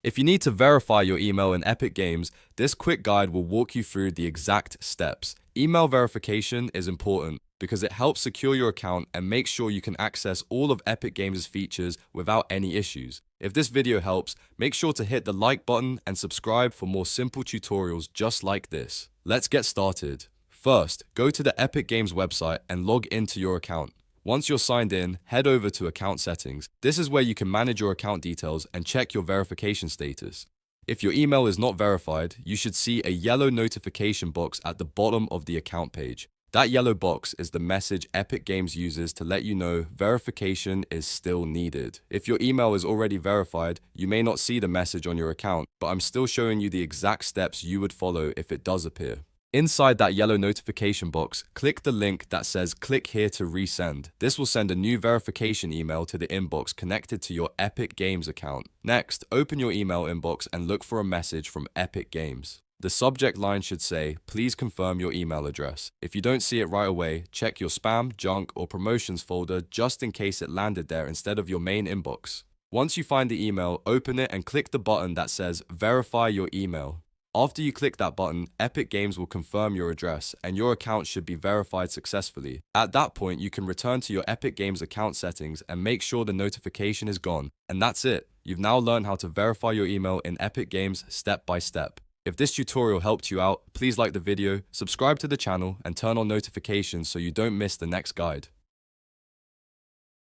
If you need to verify your email in Epic Games, this quick guide will walk you through the exact steps. Email verification is important because it helps secure your account and make sure you can access all of Epic Games' features without any issues. If this video helps, make sure to hit the like button and subscribe for more simple tutorials just like this. Let's get started. First, go to the Epic Games website and log into your account. Once you're signed in, head over to Account Settings. This is where you can manage your account details and check your verification status. If your email is not verified, you should see a yellow notification box at the bottom of the account page. That yellow box is the message Epic Games uses to let you know verification is still needed. If your email is already verified, you may not see the message on your account, but I'm still showing you the exact steps you would follow if it does appear. Inside that yellow notification box, click the link that says "Click here to resend." This will send a new verification email to the inbox connected to your Epic Games account. Next, open your email inbox and look for a message from Epic Games. The subject line should say, "Please confirm your email address." If you don't see it right away, check your spam, junk, or promotions folder just in case it landed there instead of your main inbox. Once you find the email, open it and click the button that says "Verify your email." After you click that button, Epic Games will confirm your address and your account should be verified successfully. At that point, you can return to your Epic Games account settings and make sure the notification is gone. And that's it. You've now learned how to verify your email in Epic Games step by step. If this tutorial helped you out, please like the video, subscribe to the channel, and turn on notifications so you don't miss the next guide.